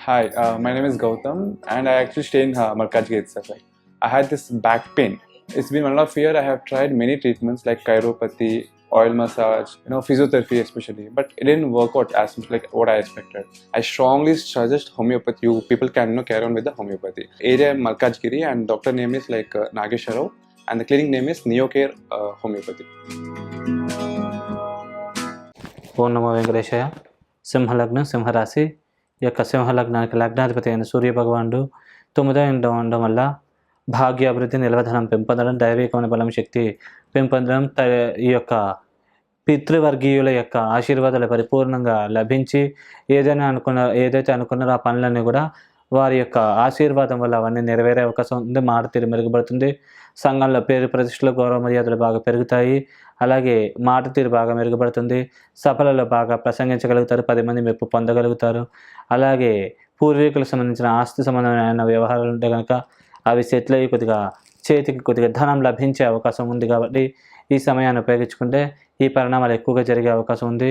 Hi, my name is Gautam, and I actually stay in Malkajgiri itself. Like, I had this back pain. It's been 1.5 years. I have tried many treatments like chiropathy, oil massage, physiotherapy especially, but it didn't work out as much like what I expected. I strongly suggest homeopathy. You people can carry on with the homeopathy. Area Malkajgiri, and doctor name is like Nagesharov, and the clinic name is Neocare Homeopathy. ఓం నమో వెంకటేశయ. సింహలగ్నం సింహరాశి. ఈ యొక్క సింహలగ్నానికి లగ్నాధిపతి అయిన సూర్యభగవానుడు 9వ ఇంట్లో ఉండడం వల్ల భాగ్యాభివృద్ధి, నిలవధనం పెంపొందడం, దైవికమైన బలం, శక్తి పెంపొందడం, ఈ యొక్క పితృవర్గీయుల యొక్క ఆశీర్వాదాలు పరిపూర్ణంగా లభించి ఏదైతే అనుకున్నారో ఆ పనులన్నీ కూడా వారి యొక్క ఆశీర్వాదం వల్ల అవన్నీ నెరవేరే అవకాశం ఉంది. మాట తీరు మెరుగుపడుతుంది. సంఘంలో పేరు ప్రతిష్టలు, గౌరవ మర్యాదలు బాగా పెరుగుతాయి. అలాగే మాట తీరు బాగా మెరుగుపడుతుంది. సభలలో బాగా ప్రసంగించగలుగుతారు. 10 మంది మెప్పు పొందగలుగుతారు. అలాగే పూర్వీకులకు సంబంధించిన ఆస్తి సంబంధమైన వ్యవహారాలు ఉంటే కనుక అవి సెటిల్ అయ్యి చేతికి కొద్దిగా ధనం లభించే అవకాశం ఉంది. కాబట్టి ఈ సమయాన్ని ఉపయోగించుకుంటే ఈ పరిణామాలు ఎక్కువగా జరిగే అవకాశం ఉంది.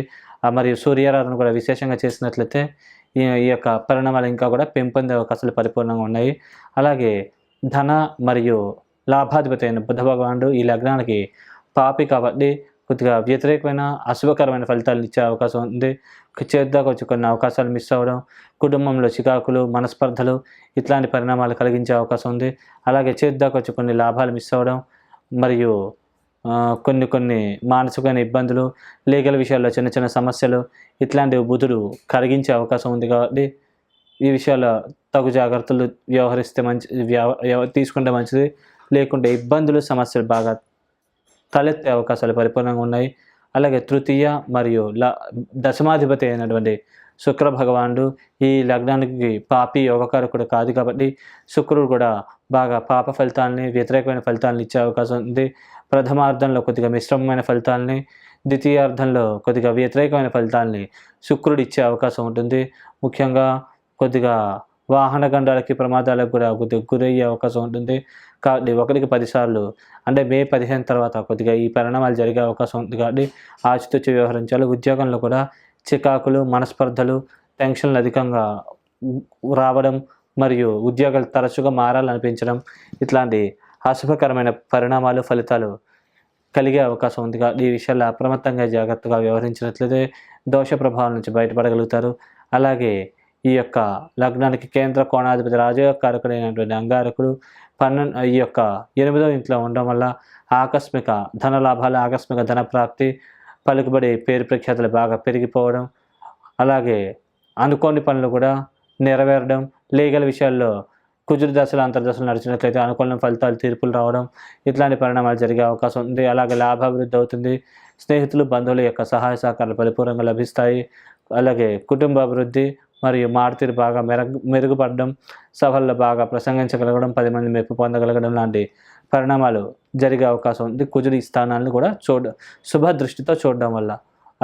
మరియు సూర్యారాధన కూడా విశేషంగా చేసినట్లయితే ఈ యొక్క పరిణామాలు ఇంకా కూడా పెంపొందే అవకాశాలు పరిపూర్ణంగా ఉన్నాయి. అలాగే ధన మరియు లాభాధిపతి అయిన బుధ భగవానుడు ఈ లగ్నానికి పాపి కాబట్టి కొద్దిగా వ్యతిరేకమైన అశుభకరమైన ఫలితాలు ఇచ్చే అవకాశం ఉంది. చేద్దాకా వచ్చి కొన్ని అవకాశాలు మిస్ అవ్వడం, కుటుంబంలో చికాకులు, మనస్పర్ధలు ఇట్లాంటి పరిణామాలు కలిగించే అవకాశం ఉంది. అలాగే చేద్దాకా వచ్చి కొన్ని లాభాలు మిస్ అవ్వడం మరియు కొన్ని మానసికమైన ఇబ్బందులు, లీగల్ విషయాల్లో చిన్న చిన్న సమస్యలు ఇట్లాంటివి బుధుడు కలిగించే అవకాశం ఉంది. కాబట్టి ఈ విషయాల్లో తగు జాగ్రత్తలు వ్యవహరిస్తే తీసుకుంటే మంచిది. లేకుంటే ఇబ్బందులు, సమస్యలు బాగా తలెత్తే అవకాశాలు పరిపూర్ణంగా ఉన్నాయి. అలాగే తృతీయ మరియు దశమాధిపతి అయినటువంటి శుక్ర భగవానుడు ఈ లగ్నానికి పాపి యోగకారకుడు కాదు కాబట్టి శుక్రుడు కూడా బాగా పాప ఫలితాలని, వ్యతిరేకమైన ఫలితాలను ఇచ్చే అవకాశం ఉంది. ప్రథమార్థంలో కొద్దిగా మిశ్రమమైన ఫలితాలని, ద్వితీయార్థంలో కొద్దిగా వ్యతిరేకమైన ఫలితాలని శుక్రుడు ఇచ్చే అవకాశం ఉంటుంది. ముఖ్యంగా కొద్దిగా వాహన గండాలకి, ప్రమాదాలకు కూడా కొద్దిగా గురయ్యే అవకాశం ఉంటుంది. కాబట్టి 1కి 10 సార్లు అంటే మే 15 తర్వాత కొద్దిగా ఈ పరిణామాలు జరిగే అవకాశం ఉంది. కాబట్టి ఆచితూచి వ్యవహరించాలి. ఉద్యోగంలో కూడా చికాకులు, మనస్పర్ధలు, టెన్షన్లు అధికంగా రావడం మరియు ఉద్యోగాలు తరచుగా మారాలనిపించడం ఇట్లాంటి అశుభకరమైన పరిణామాలు, ఫలితాలు కలిగే అవకాశం ఉంది. ఈ విషయాల్లో అప్రమత్తంగా జాగ్రత్తగా వ్యవహరించినట్లయితే దోష ప్రభావం నుంచి బయటపడగలుగుతారు. అలాగే ఈ యొక్క లగ్నానికి కేంద్ర కోణాధిపతి రాజయోగకారకుడైనటువంటి అంగారకుడు ఈ యొక్క 8వ ఇంట్లో ఉండడం వల్ల ఆకస్మిక ధన లాభాలు, ఆకస్మిక ధన ప్రాప్తి, పలుకుబడి, పేరు ప్రఖ్యాతులు బాగా పెరిగిపోవడం, అలాగే అనుకోని పనులు కూడా నెరవేరడం, లీగల్ విషయాల్లో కుజుడు దశలు, అంతర్దశలు నడిచినట్లయితే అనుకూల ఫలితాలు, తీర్పులు రావడం ఇట్లాంటి పరిణామాలు జరిగే అవకాశం ఉంది. అలాగే లాభాభివృద్ధి అవుతుంది. స్నేహితులు, బంధువుల యొక్క సహాయ సహకారాలు పరిపూర్ణంగా లభిస్తాయి. అలాగే కుటుంబ అభివృద్ధి మరియు మారుతీరు బాగా మెరుగుపడడం, సభల్లో బాగా ప్రసంగించగలగడం, 10 మంది మెప్పు పొందగలగడం లాంటి పరిణామాలు జరిగే అవకాశం ఉంది. కుజుడు ఈ స్థానాలను కూడా శుభ దృష్టితో చూడడం వల్ల.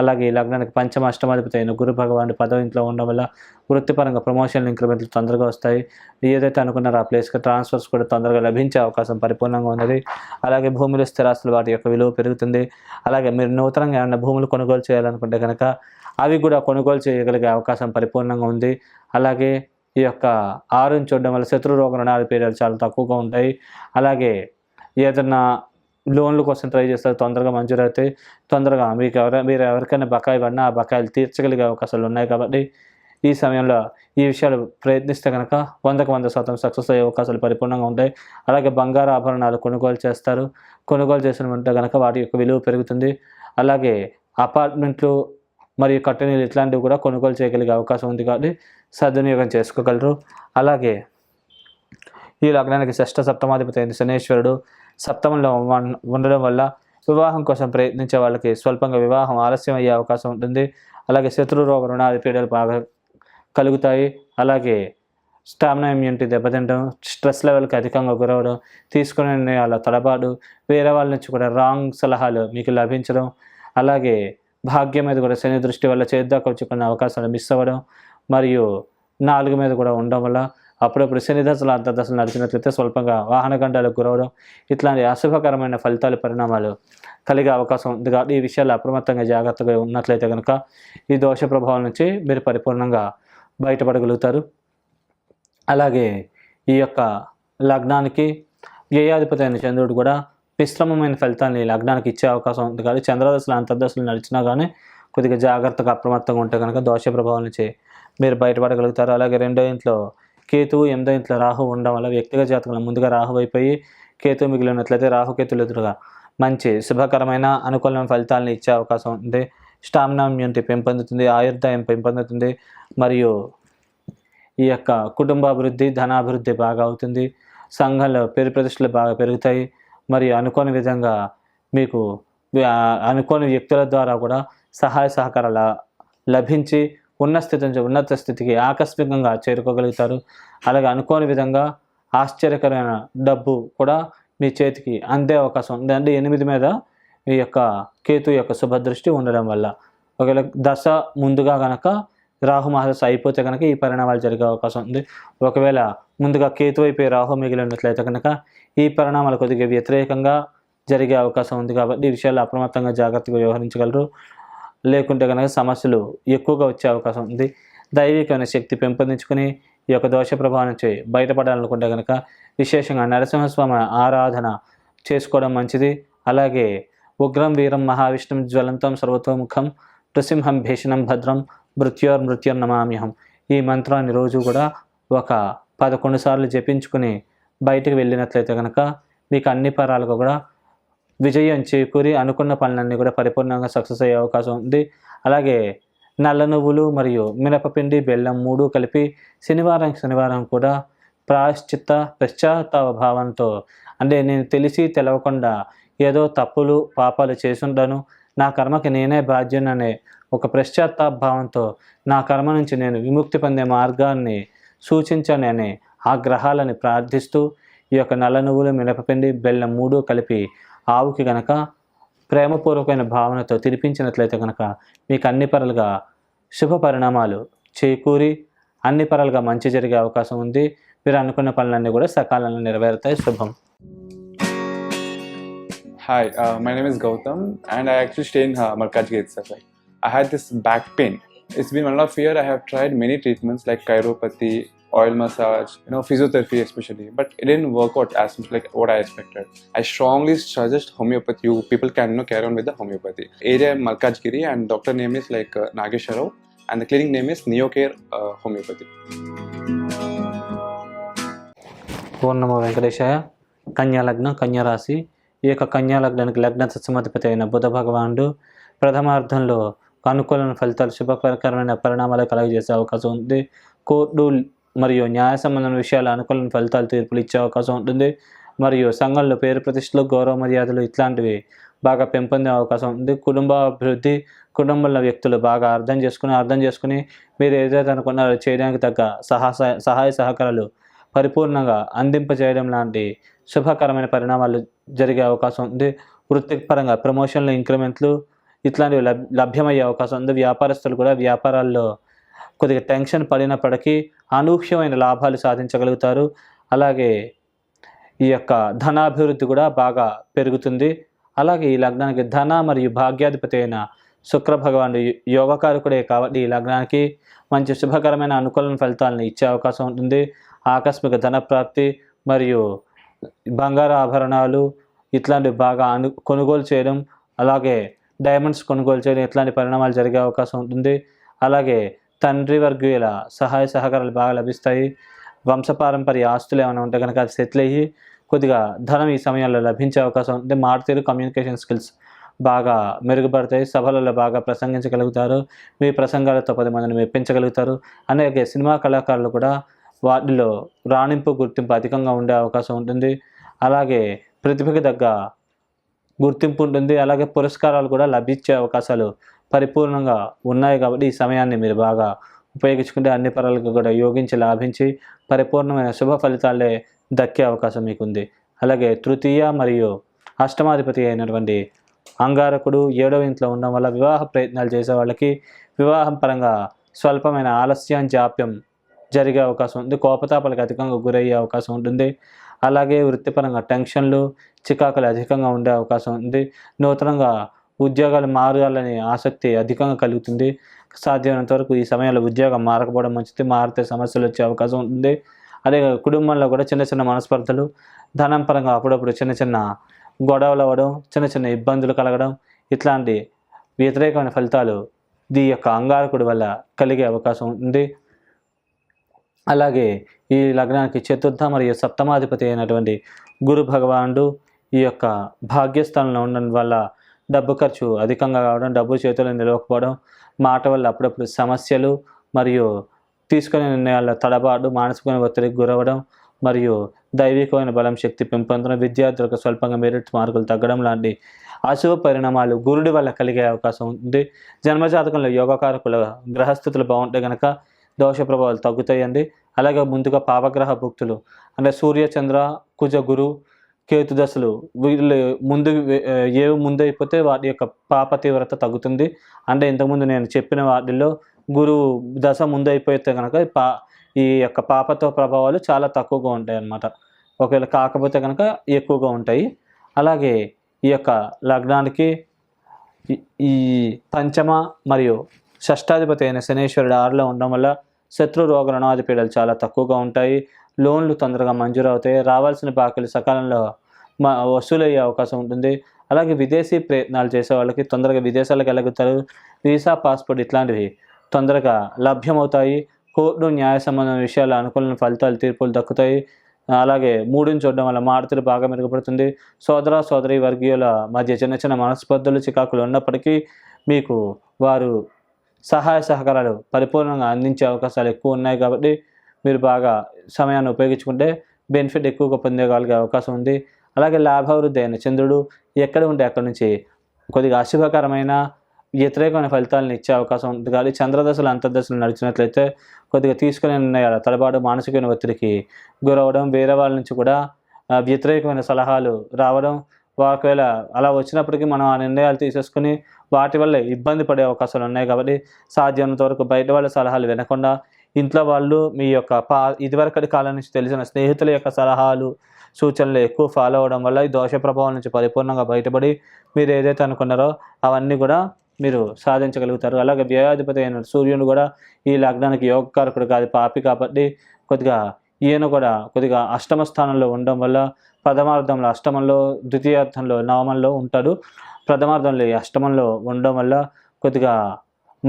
అలాగే ఈ లగ్నానికి పంచమ అష్టమాధిపతి అయిన గురు భగవానుడు 10వ ఇంట్లో ఉండడం వల్ల వృత్తిపరంగా ప్రమోషన్లు, ఇంక్రిమెంట్లు తొందరగా వస్తాయి. ఏదైతే అనుకున్నారో ఆ ప్లేస్కి ట్రాన్స్ఫర్స్ కూడా తొందరగా లభించే అవకాశం పరిపూర్ణంగా ఉన్నది. అలాగే భూములు, స్థిరాస్తులు వాటి యొక్క విలువ పెరుగుతుంది. అలాగే మీరు నూతనంగా ఏమైనా భూములు కొనుగోలు చేయాలనుకుంటే కనుక అవి కూడా కొనుగోలు చేయగలిగే అవకాశం పరిపూర్ణంగా ఉంది. అలాగే ఈ యొక్క 6ని చూడడం వల్ల శత్రు రోగ రుణాల పీరియడ్ చాలా తక్కువగా ఉంటాయి. అలాగే ఏదన్నా లోన్ల కోసం ట్రై చేస్తారు, తొందరగా మంజూరు అవుతాయి. తొందరగా మీరు ఎవరికైనా బకాయి పడినా ఆ బకాయిలు తీర్చగలిగే అవకాశాలు ఉన్నాయి. కాబట్టి ఈ సమయంలో ఈ విషయాలు ప్రయత్నిస్తే కనుక 100కి 100% సక్సెస్ అయ్యే అవకాశాలు పరిపూర్ణంగా ఉంటాయి. అలాగే బంగారు ఆభరణాలు కొనుగోలు చేస్తారు. కొనుగోలు చేసిన ఉంటే కనుక వాటి యొక్క విలువ పెరుగుతుంది. అలాగే అపార్ట్మెంట్లు మరియు కట్టెనీళ్ళు ఇట్లాంటివి కూడా కొనుగోలు చేయగలిగే అవకాశం ఉంది. కాబట్టి సద్వినియోగం చేసుకోగలరు. అలాగే ఈ లగ్నానికి షష్ఠ సప్తమాధిపతి అయిన శనేశ్వరుడు సప్తమంలో ఉండడం వల్ల వివాహం కోసం ప్రయత్నించే వాళ్ళకి స్వల్పంగా వివాహం ఆలస్యం అయ్యే అవకాశం ఉంటుంది. అలాగే శత్రు రోగ రుణాది పీడలు బాగా కలుగుతాయి. అలాగే స్టామినా, ఇమ్యూనిటీ దెబ్బతింటం, స్ట్రెస్ లెవెల్కి అధికంగా గురవడం, తీసుకునే నిర్ణయాల తడబాటు, వేరే వాళ్ళ నుంచి కూడా రాంగ్ సలహాలు మీకు లభించడం, అలాగే భాగ్యం మీద కూడా శని దృష్టి వల్ల చేద్దాకా వచ్చి కొన్ని అవకాశాలు మిస్ అవ్వడం, మరియు 4 మీద కూడా ఉండడం వల్ల అప్పుడప్పుడు శని దశలు, అంతర్దశలు నడిచినట్లయితే స్వల్పంగా వాహన గండాలకు గురవడం ఇట్లాంటి అశుభకరమైన ఫలితాలు, పరిణామాలు కలిగే అవకాశం ఉంది. కాబట్టి ఈ విషయాలు అప్రమత్తంగా జాగ్రత్తగా ఉన్నట్లయితే కనుక ఈ దోష ప్రభావం నుంచి మీరు పరిపూర్ణంగా బయటపడగలుగుతారు. అలాగే ఈ యొక్క లగ్నానికి వ్యయాధిపతి అయిన చంద్రుడు కూడా మిశ్రమమైన ఫలితాన్ని ఈ లగ్నానికి ఇచ్చే అవకాశం ఉంది. కానీ చంద్రదశలు అంతర్దశలు నడిచినా కానీ కొద్దిగా జాగ్రత్తగా అప్రమత్తంగా ఉంటే కనుక దోష ప్రభావం నుంచి మీరు బయటపడగలుగుతారు. అలాగే 2వ ఇంట్లో కేతువు, 8వ ఇంట్లో రాహు ఉండడం వల్ల వ్యక్తిగత జాతకంలో ముందుగా రాహు అయిపోయి కేతువు మిగిలినట్లయితే రాహుకేతులు ఎదురుగా మంచి శుభకరమైన అనుకూలమైన ఫలితాలను ఇచ్చే అవకాశం ఉంది. స్టామినా ఇమ్యూనిటీ పెంపొందుతుంది, ఆయుర్దాయం పెంపొందుతుంది, మరియు ఈ యొక్క కుటుంబాభివృద్ధి, ధనాభివృద్ధి బాగా అవుతుంది. సంఘంలో పేరు ప్రతిష్టలు బాగా పెరుగుతాయి. మరియు అనుకోని విధంగా మీకు అనుకోని వ్యక్తుల ద్వారా కూడా సహాయ సహకారాలు లభించి ఉన్న స్థితి నుంచి ఉన్నత స్థితికి ఆకస్మికంగా చేరుకోగలుగుతారు. అలాగే అనుకోని విధంగా ఆశ్చర్యకరమైన డబ్బు కూడా మీ చేతికి అందే అవకాశం ఉంది. అంటే 8 మీద ఈ యొక్క కేతు యొక్క శుభదృష్టి ఉండడం వల్ల ఒకవేళ దశ ముందుగా కనుక రాహు మహాదశ అయిపోతే కనుక ఈ పరిణామాలు జరిగే అవకాశం ఉంది. ఒకవేళ ముందుగా కేతు అయిపోయి రాహు మిగిలినట్లయితే కనుక ఈ పరిణామాలు కొద్దిగా వ్యతిరేకంగా జరిగే అవకాశం ఉంది. కాబట్టి ఈ విషయాల్లో అప్రమత్తంగా జాగ్రత్తగా వ్యవహరించగలరు. లేకుంటే కనుక సమస్యలు ఎక్కువగా వచ్చే అవకాశం ఉంది. దైవికమైన శక్తి పెంపొందించుకుని ఈ యొక్క దోష ప్రభావం నుంచి బయటపడాలనుకుంటే కనుక విశేషంగా నరసింహస్వామి ఆరాధన చేసుకోవడం మంచిది. అలాగే ఉగ్రం వీరం మహావిష్ణుం జ్వలంతం సర్వతోముఖం నృసింహం భీషణం భద్రం మృత్యుర్నమామ్యహం ఈ మంత్రాన్ని రోజు కూడా ఒక 11 సార్లు జపించుకుని బయటకు వెళ్ళినట్లయితే కనుక మీకు అన్ని పరాలుగా కూడా విజయం చేకూరి అనుకున్న పనులన్నీ కూడా పరిపూర్ణంగా సక్సెస్ అయ్యే అవకాశం ఉంది. అలాగే నల్ల నువ్వులు మరియు మినపపిండి, బెల్లం 3 కలిపి శనివారం కూడా పశ్చాత్తాప భావంతో, అంటే నేను తెలిసి తెలవకుండా ఏదో తప్పులు పాపాలు చేసుంటాను, నా కర్మకి నేనే బాధ్యుననే ఒక పశ్చాత్తాప భావంతో నా కర్మ నుంచి నేను విముక్తి పొందే మార్గాన్ని సూచించనని ఆ గ్రహాలని ప్రార్థిస్తూ ఈ యొక్క నల్ల నువ్వులు, మినపపిండి, బెల్లం 3 కలిపి ఆవుకి గనక ప్రేమపూర్వకమైన భావనతో తినిపించినట్లయితే కనుక మీకు అన్ని పరలుగా శుభ పరిణామాలు చేకూరి అన్ని పరలుగా మంచి జరిగే అవకాశం ఉంది. మీరు అనుకున్న పనులన్నీ కూడా సకాలంలో నెరవేరుతాయి. శుభం. Hi, my name is Gautam, and I actually stay in Markazgate itself. Like, I had this back pain. It's been one of year. I have tried many treatments like chiropathy, oil massage, physiotherapy especially, but it didn't work out as much like what I expected. I strongly suggest homeopathy. You people can carry on with the homeopathy. Area Malkajgiri, and doctor name is like Nagesha Rao, and the clinic name is Neocare Homeopathy. ఓం నమో వెంకటేశాయ. కన్యా లగ్నం, కన్యా రాశి. ఈ యొక్క కన్యా లగ్నానికి లగ్న తత్సమాధిపతి అయిన బుధ భగవానుడు ప్రథమార్థంలో అనుకూలమైన ఫలితాలు, శుభకరమైన పరిణామాలు కలుగజేసే అవకాశం ఉంది. కోర్టు మరియు న్యాయ సంబంధమైన విషయాల అనుకూలమైన ఫలితాలు, తీర్పులు ఇచ్చే అవకాశం ఉంటుంది. మరియు సంఘంలో పేరు ప్రతిష్టలు, గౌరవ మర్యాదలు ఇట్లాంటివి బాగా పెంపొందే అవకాశం ఉంది. కుటుంబ అభివృద్ధి, కుటుంబంలో వ్యక్తులు బాగా అర్థం చేసుకుని మీరు ఏదైతే అనుకున్నారో చేయడానికి తగ్గ సహాయ సహకారాలు పరిపూర్ణంగా అందింపజేయడం లాంటి శుభకరమైన పరిణామాలు జరిగే అవకాశం ఉంది. వృత్తిపరంగా ప్రమోషన్లు, ఇంక్రిమెంట్లు ఇట్లాంటివి లభ్యమయ్యే అవకాశం ఉంది. వ్యాపారస్తులు కూడా వ్యాపారాల్లో కొద్దిగా టెన్షన్ పడినప్పటికీ అనూహ్యమైన లాభాలు సాధించగలుగుతారు. అలాగే ఈ యొక్క ధనాభివృద్ధి కూడా బాగా పెరుగుతుంది. అలాగే ఈ లగ్నానికి ధన మరియు భాగ్యాధిపతి అయిన శుక్ర భగవానుడు యోగకారకుడే కాబట్టి ఈ లగ్నానికి మంచి శుభకరమైన అనుకూలమైన ఫలితాలను ఇచ్చే అవకాశం ఉంటుంది. ఆకస్మిక ధన ప్రాప్తి మరియు బంగారు ఆభరణాలు ఇట్లాంటివి బాగా కొనుగోలు చేయడం, అలాగే డైమండ్స్ కొనుగోలు చేయడం ఇట్లాంటి పరిణామాలు జరిగే అవకాశం ఉంటుంది. అలాగే తండ్రి వర్గీయుల సహాయ సహకారాలు బాగా లభిస్తాయి. వంశపారంపర్య ఆస్తులు ఏమైనా ఉంటే కనుక అది సెటిల్ అయ్యి కొద్దిగా ధనం ఈ సమయంలో లభించే అవకాశం ఉంటుంది. మారుతీరు కమ్యూనికేషన్ స్కిల్స్ బాగా మెరుగుపడతాయి. సభలలో బాగా ప్రసంగించగలుగుతారు. మీ ప్రసంగాలతో 10 మందిని మెప్పించగలుగుతారు. అలాగే సినిమా కళాకారులు కూడా వాటిలో రాణింపు, గుర్తింపు అధికంగా ఉండే అవకాశం ఉంటుంది. అలాగే ప్రతిభకు తగ్గ గుర్తింపు ఉంటుంది. అలాగే పురస్కారాలు కూడా లభించే అవకాశాలు పరిపూర్ణంగా ఉన్నాయి. కాబట్టి ఈ సమయాన్ని మీరు బాగా ఉపయోగించుకుంటే అన్ని పరాలకు కూడా యోగించి లాభించి పరిపూర్ణమైన శుభ ఫలితాలే దక్కే అవకాశం మీకుంది. అలాగే తృతీయ మరియు అష్టమాధిపతి అయినటువంటి అంగారకుడు 7వ ఇంట్లో ఉండడం వల్ల వివాహ ప్రయత్నాలు చేసే వాళ్ళకి వివాహం పరంగా స్వల్పమైన ఆలస్యం, జాప్యం జరిగే అవకాశం ఉంది. కోపతాపాలకు అధికంగా గురయ్యే అవకాశం ఉంటుంది. అలాగే వృత్తిపరంగా టెన్షన్లు, చికాకులు అధికంగా ఉండే అవకాశం ఉంది. నూతనంగా ఉద్యోగాలు మారాలని ఆసక్తి అధికంగా కలుగుతుంది. సాధ్యమైనంత వరకు ఈ సమయంలో ఉద్యోగం మారకపోవడం మంచిది. మారితే సమస్యలు వచ్చే అవకాశం ఉంటుంది. అదే కుటుంబంలో కూడా చిన్న చిన్న మనస్పర్ధలు, ధనం పరంగా అప్పుడప్పుడు చిన్న చిన్న గొడవలు అవ్వడం, చిన్న చిన్న ఇబ్బందులు కలగడం, ఇట్లాంటి వ్యతిరేకమైన ఫలితాలు ఈ యొక్క అంగారకుడి వల్ల కలిగే అవకాశం ఉంది. అలాగే ఈ లగ్నానికి చతుర్థ మరియు సప్తమాధిపతి అయినటువంటి గురు భగవానుడు ఈ యొక్క భాగ్యస్థానంలో ఉండడం వల్ల డబ్బు ఖర్చు అధికంగా కావడం, డబ్బు చేతుల్లో నిలవకపోవడం, మాట వల్ల అప్పుడప్పుడు సమస్యలు మరియు తీసుకునే నిర్ణయాల్లో తడబాటు, మానసికమైన ఒత్తిడికి గురవడం మరియు దైవికమైన బలం శక్తి పెంపొందడం, విద్యార్థులకు స్వల్పంగా మెరిట్ మార్కులు తగ్గడం లాంటి అశుభ పరిణామాలు గురుడి వల్ల కలిగే అవకాశం ఉంది. జన్మజాతకంలో యోగకారకుల గ్రహస్థితులు బాగుంటే కనుక దోష ప్రభావాలు తగ్గుతాయండి. అలాగే ముందుగా పాపగ్రహ భుక్తులు అంటే సూర్య, చంద్ర, కుజ, గురు, కేతు దశలు వీళ్ళు ఏవి ముందు అయిపోతే వాటి యొక్క పాప తీవ్రత తగ్గుతుంది. అంటే ఇంతకుముందు నేను చెప్పిన వాటిల్లో గురువు దశ ముందు అయిపోతే కనుక ఈ యొక్క పాపత్వ ప్రభావాలు చాలా తక్కువగా ఉంటాయి అన్నమాట. ఒకవేళ కాకపోతే కనుక ఎక్కువగా ఉంటాయి. అలాగే ఈ యొక్క లగ్నానికి ఈ పంచమ మరియు షష్టాధిపతి అయిన శనేశ్వరుడు 6లో ఉండడం వల్ల శత్రు రోగ రుణాది పీడలు చాలా తక్కువగా ఉంటాయి. లోన్లు తొందరగా మంజూరు అవుతాయి. రావాల్సిన బాకీలు సకాలంలో వసూలయ్యే అవకాశం ఉంటుంది. అలాగే విదేశీ ప్రయత్నాలు చేసే వాళ్ళకి తొందరగా విదేశాలకు వెళ్ళగలుగుతారు. వీసా, పాస్పోర్ట్ ఇట్లాంటివి తొందరగా లభ్యమవుతాయి. కోర్టు, న్యాయ సంబంధమైన విషయాలు అనుకూలమైన ఫలితాలు, తీర్పులు దక్కుతాయి. అలాగే మూడుని చూడడం వల్ల మారుతులు బాగా మెరుగుపడుతుంది. సోదర సోదరి వర్గీయుల మధ్య చిన్న చిన్న మనస్పర్ధలు, చికాకులు ఉన్నప్పటికీ మీకు వారు సహాయ సహకారాలు పరిపూర్ణంగా అందించే అవకాశాలు ఎక్కువ ఉన్నాయి. కాబట్టి మీరు బాగా సమయాన్ని ఉపయోగించుకుంటే బెనిఫిట్ ఎక్కువగా పొందగలిగే అవకాశం ఉంది. అలాగే లాభావృద్ధి అయిన చంద్రుడు ఎక్కడ ఉంటే అక్కడ నుంచి కొద్దిగా అశుభకరమైన వ్యతిరేకమైన ఫలితాలను ఇచ్చే అవకాశం ఉంటుంది. కానీ చంద్రదశలు, అంతర్దశలు నడిచినట్లయితే కొద్దిగా తీసుకునే నిర్ణయాలు తడబాటు, మానసికమైన ఒత్తిడికి గురవడం, వేరే వాళ్ళ నుంచి కూడా వ్యతిరేకమైన సలహాలు రావడం, ఒకవేళ అలా వచ్చినప్పటికీ మనం ఆ నిర్ణయాలు తీసేసుకుని వాటి వల్ల ఇబ్బంది పడే అవకాశాలు ఉన్నాయి. కాబట్టి సాధ్యమైనంత వరకు బయట వాళ్ళ సలహాలు వినకుండా ఇంట్లో వాళ్ళు మీ యొక్క ఇదివరకటి కాలం నుంచి తెలిసిన స్నేహితుల యొక్క సలహాలు, సూచనలు ఎక్కువ ఫాలో అవ్వడం వల్ల ఈ దోష ప్రభావం నుంచి పరిపూర్ణంగా బయటపడి మీరు ఏదైతే అనుకున్నారో అవన్నీ కూడా మీరు సాధించగలుగుతారు. అలాగే వ్యయాధిపతి అయిన సూర్యుడు కూడా ఈ లగ్నానికి యోగకారకుడు కాదు, పాపి. కాబట్టి కొద్దిగా ఈయన కూడా కొద్దిగా అష్టమ స్థానంలో ఉండడం వల్ల ప్రథమార్థంలో అష్టమంలో, ద్వితీయార్థంలో నవమంలో ఉంటాడు. ప్రథమార్థంలో అష్టమంలో ఉండడం వల్ల కొద్దిగా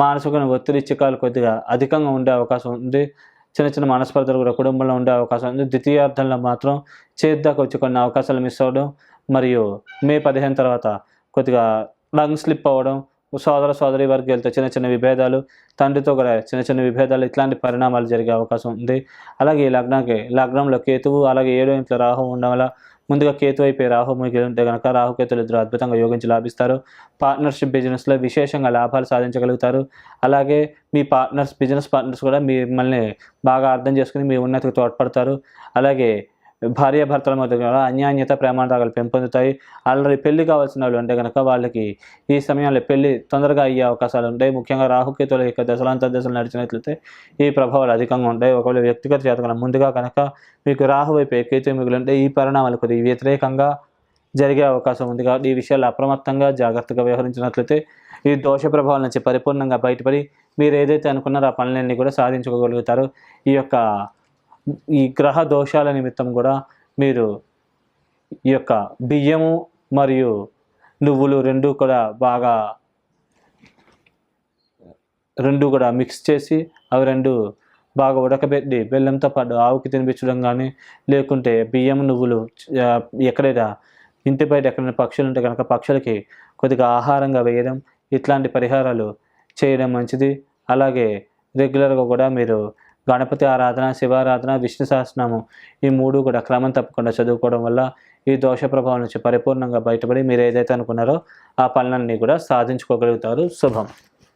మానసికమైన ఒత్తిడి, చికాలు కొద్దిగా అధికంగా ఉండే అవకాశం ఉంది. చిన్న చిన్న మనస్పర్ధలు కూడా కుటుంబంలో ఉండే అవకాశం ఉంది. ద్వితీయార్థంలో మాత్రం చేద్దాకా వచ్చి కొన్ని అవకాశాలు మిస్ అవ్వడం మరియు మే 15 తర్వాత కొద్దిగా లంగ్ స్లిప్ అవ్వడం, సోదర సోదరి వర్గాలతో చిన్న చిన్న విభేదాలు, తండ్రితో కూడా చిన్న చిన్న విభేదాలు, ఇట్లాంటి పరిణామాలు జరిగే అవకాశం ఉంది. అలాగే ఈ లగ్నంలో కేతువు, అలాగే 7వ ఇంట్లో రాహు ఉండడం వల్ల ముందుగా కేతు అయిపోయి రాహు మిగిలి ఉంటే కనుక రాహుకేతులు ఇద్దరు అద్భుతంగా యోగించి లాభిస్తారు. పార్ట్నర్షిప్ బిజినెస్లో విశేషంగా లాభాలు సాధించగలుగుతారు. అలాగే మీ బిజినెస్ పార్ట్నర్స్ కూడా మిమ్మల్ని బాగా అర్థం చేసుకుని మీ ఉన్నతికి తోడ్పడతారు. అలాగే భార్యాభర్తల మధ్య కూడా అన్యోన్యత, ప్రేమానురాగాలు పెంపొందుతాయి. ఆల్రెడీ పెళ్లి కావాల్సిన వాళ్ళు అంటే కనుక వాళ్ళకి ఈ సమయంలో పెళ్లి తొందరగా అయ్యే అవకాశాలు ఉంటాయి. ముఖ్యంగా రాహుకేతుల యొక్క దశలు నడిచినట్లయితే ఈ ప్రభావాలు అధికంగా ఉంటాయి. ఒకవేళ వ్యక్తిగత జాతకంలో ముందుగా కనుక మీకు రాహు వైపు కేతు మిగిలి ఉంటే ఈ పరిణామాలు కొద్దిగా వ్యతిరేకంగా జరిగే అవకాశం ఉంది. కాబట్టి ఈ విషయాలు అప్రమత్తంగా జాగ్రత్తగా వ్యవహరించినట్లయితే ఈ దోష ప్రభావాల నుంచి పరిపూర్ణంగా బయటపడి మీరు ఏదైతే అనుకున్నారో ఆ పనులన్నీ కూడా సాధించుకోగలుగుతారు. ఈ గ్రహ దోషాల నిమిత్తం కూడా మీరు ఈ యొక్క బియ్యము మరియు నువ్వులు రెండు కూడా మిక్స్ చేసి అవి రెండు బాగా ఉడకబెట్టి బెల్లంతో పాటు ఆవుకి తినిపించడం కానీ, లేకుంటే బియ్యం, నువ్వులు ఎక్కడైనా ఇంటి బయట ఎక్కడైనా పక్షులు ఉంటే కనుక పక్షులకి కొద్దిగా ఆహారంగా వేయడం, ఇట్లాంటి పరిహారాలు చేయడం మంచిది. అలాగే రెగ్యులర్గా కూడా మీరు గణపతి ఆరాధన, శివారాధన, విష్ణు సహస్రనామం ఈ 3 కూడా క్రమం తప్పకుండా చదువుకోవడం వల్ల ఈ దోష ప్రభావం నుంచి పరిపూర్ణంగా బయటపడి మీరు ఏదైతే అనుకున్నారో ఆ పనులన్నీ కూడా సాధించుకోగలుగుతారు. శుభం.